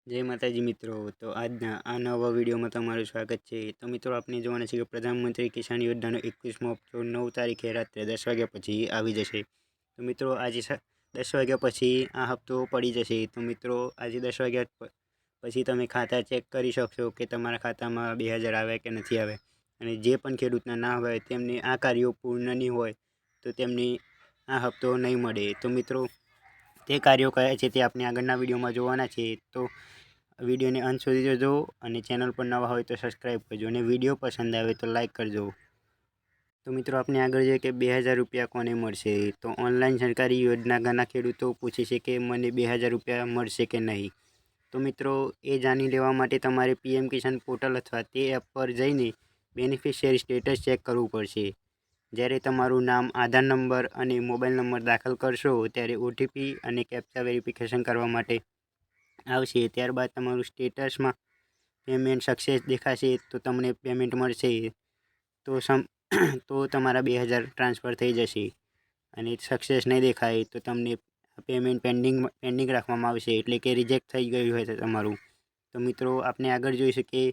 જય માતાજી મિત્રો. તો આજના આ નવા વિડીયોમાં તમારું સ્વાગત છે. તો મિત્રો આપણે જોવાના છે કે પ્રધાનમંત્રી કિસાન યોજનાનો 21મો હપ્તો 9 તારીખે રાત્રે 10 વાગ્યા પછી આવી જશે. તો મિત્રો આજે 10 વાગ્યા પછી આ હપ્તો પડી જશે. તો મિત્રો આજે 10 વાગ્યા પછી તમે ખાતા ચેક કરી શકશો કે તમારા ખાતામાં 2000 આવ્યા કે નથી આવ્યા. અને જે પણ ખેડૂતના ના હોય તેમને આ કાર્યો પૂર્ણ નહીં હોય તો તેમને આ હપ્તો નહીં મળે. તો મિત્રો તે કાર્યો કયા છે તે આપણે આગળના વિડીયોમાં જોવાના છે. તો વિડીયોને અંત સુધી જોજો અને ચેનલ પર નવા હોય તો સબસ્ક્રાઈબ કરજો અને વિડીયો પસંદ આવે તો લાઈક કરજો. તો મિત્રો આપણે આગળ જોઈએ કે 2000 રૂપિયા કોને મળશે. તો ઓનલાઈન સરકારી યોજના ઘણા ખેડૂતો પૂછે છે કે મને 2000 રૂપિયા મળશે કે નહીં. તો મિત્રો એ જાણી લેવા માટે તમારે પીએમ કિસાન પોર્ટલ અથવા તે એપ પર જઈને બેનિફિશિયરી સ્ટેટસ ચેક કરવું પડશે. જ્યારે તમારું નામ, આધાર નંબર અને મોબાઈલ નંબર દાખલ કરશો ત્યારે ઓટીપી અને કેપ્ચા વેરિફિકેશન કરવા માટે આવશે. ત્યારબાદ તમારું સ્ટેટસમાં પેમેન્ટ સક્સેસ દેખાશે તો તમને પેમેન્ટ મળશે. તો તમારા 2000 ટ્રાન્સફર થઈ જશે. અને સક્સેસ નહીં દેખાય તો તમને પેમેન્ટ પેન્ડિંગ રાખવામાં આવશે, એટલે કે રિજેક્ટ થઈ ગયું હોય તમારું. તો મિત્રો આપણે આગળ જોઈ શકીએ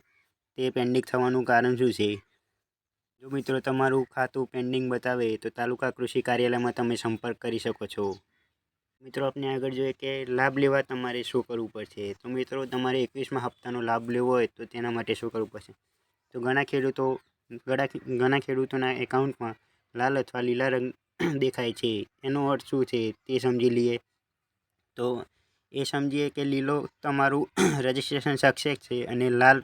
તે પેન્ડિંગ થવાનું કારણ શું છે. જો મિત્રો તમારું ખાતું પેન્ડિંગ બતાવે તો તાલુકા કૃષિ કાર્યાલયમાં તમે સંપર્ક કરી શકો છો. મિત્રો આપણે આગળ જોઈએ કે લાભ લેવા તમારે શું કરવું પડશે. તો મિત્રો તમારે 21મા હપ્તાનો લાભ લેવો હોય તો તેના માટે શું કરવું પડશે. તો ઘણા ખેડૂતોના એકાઉન્ટમાં લાલ અથવા લીલા રંગ દેખાય છે. એનો અર્થ શું છે તે સમજી લઈએ. તો એ સમજીએ કે લીલો તમારું રજિસ્ટ્રેશન સક્સેસ છે અને લાલ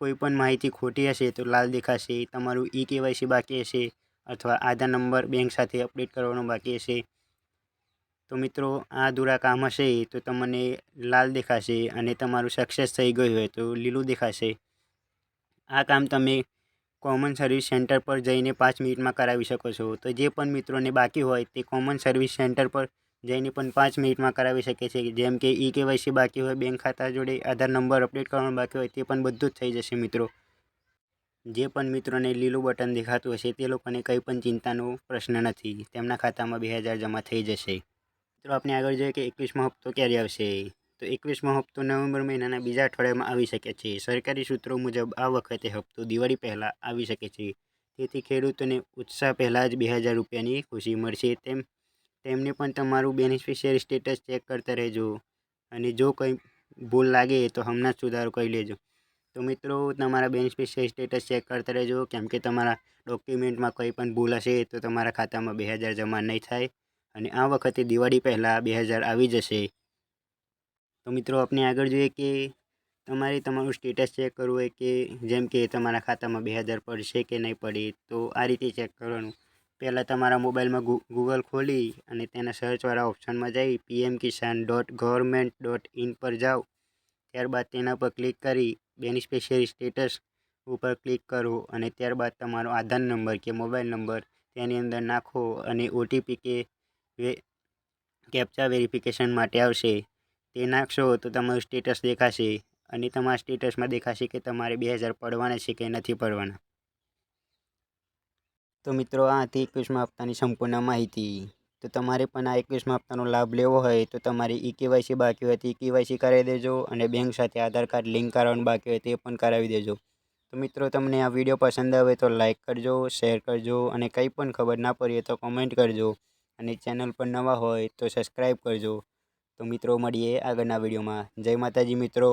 કોઈ પણ માહિતી ખોટી હશે તો લાલ દેખાશે. તમારું કેવાયસી બાકી હશે અથવા આધાર નંબર બેંક સાથે અપડેટ કરવાનો બાકી હશે તો મિત્રો આ અધૂરા કામ હશે તો તમને લાલ દેખાશે અને તમારું સક્સેસ થઈ ગયું હોય તો લીલું દેખાશે. આ કામ તમે કોમન સર્વિસ સેન્ટર પર જઈને 5 મિનિટમાં કરાવી શકો છો. તો જે પણ મિત્રોને બાકી હોય તે કોમન સર્વિસ સેન્ટર પર જઈને પણ 5 મિનિટમાં કરાવી શકે છે. જેમ કે કેવાયસી બાકી હોય, બેંક ખાતા જોડે આધાર નંબર અપડેટ કરવાનો બાકી હોય તે પણ બધું જ થઈ જશે મિત્રો. જે પણ મિત્રોને લીલું બટન દેખાતું હશે તે લોકોને કંઈ પણ ચિંતાનો પ્રશ્ન નથી, તેમના ખાતામાં 2000 જમા થઈ જશે. મિત્રો આપણે આગળ જોઈએ કે 21મો હપ્તો ક્યારે આવશે. તો 21મો હપ્તો નવેમ્બર મહિનાના બીજા અઠવાડિયામાં આવી શકે છે. સરકારી સૂત્રો મુજબ આ વખતે હપ્તો દિવાળી પહેલાં આવી શકે છે. તેથી ખેડૂતોને ઉત્સાહ પહેલાં જ 2000 રૂપિયાની ખુશી મળશે. તેમને પણ તમારું બેનિફિશિયરી સ્ટેટસ ચેક કરતા રહેજો અને જો કંઈ ભૂલ લાગે તો હમણાં જ સુધારો કરી લેજો. તો મિત્રો તમારા બેનિફિશિયરી સ્ટેટસ ચેક કરતા રહેજો, કેમ કે તમારા ડોક્યુમેન્ટમાં કંઈ પણ ભૂલ હશે તો તમારા ખાતામાં 2000 જમા નહીં થાય અને આ વખતે દિવાળી પહેલાં 2000 આવી જશે. તો મિત્રો આપણે આગળ જોઈએ કે તમારે તમારું સ્ટેટસ ચેક કરવું હોય કે જેમ કે તમારા ખાતામાં 2000 પડશે કે નહીં પડે. તો આ રીતે ચેક કરવાનું. પહેલાં તમારા મોબાઈલમાં ગૂગલ ખોલી અને તેના સર્ચવાળા ઓપ્શનમાં જઈ pmkisan.government.in પર જાઓ. ત્યારબાદ તેના પર ક્લિક કરી બેનિફિશિયરી સ્ટેટસ ઉપર ક્લિક કરો અને ત્યારબાદ તમારો આધાર નંબર કે મોબાઈલ નંબર તેની અંદર નાખો અને ઓટીપી કે કેપ્ચા વેરિફિકેશન માટે આવશે તે નાખશો તો તમારું સ્ટેટસ દેખાશે અને તમારા સ્ટેટસમાં દેખાશે કે તમારે 2000 પડવાના છે કે નથી પડવાના. તો મિત્રો આ હતી 21મા હપ્તાની સંપૂર્ણ માહિતી. તો તમારે પણ આ 21મા હપ્તાનો લાભ લેવો હોય તો તમારે કેવાયસી બાકી હોય તો કેવાયસી કરાવી દેજો અને બેંક સાથે આધાર કાર્ડ લિંક કરાવવાનું બાકી હોય તે પણ કરાવી દેજો. તો મિત્રો તમને આ વિડીયો પસંદ આવે તો લાઈક કરજો, શેર કરજો અને કંઈ પણ ખબર ના પડી તો કોમેન્ટ કરજો અને ચેનલ પર નવા હોય તો સબસ્ક્રાઈબ કરજો. તો મિત્રો મળીએ આગળના વિડીયોમાં. જય માતાજી મિત્રો.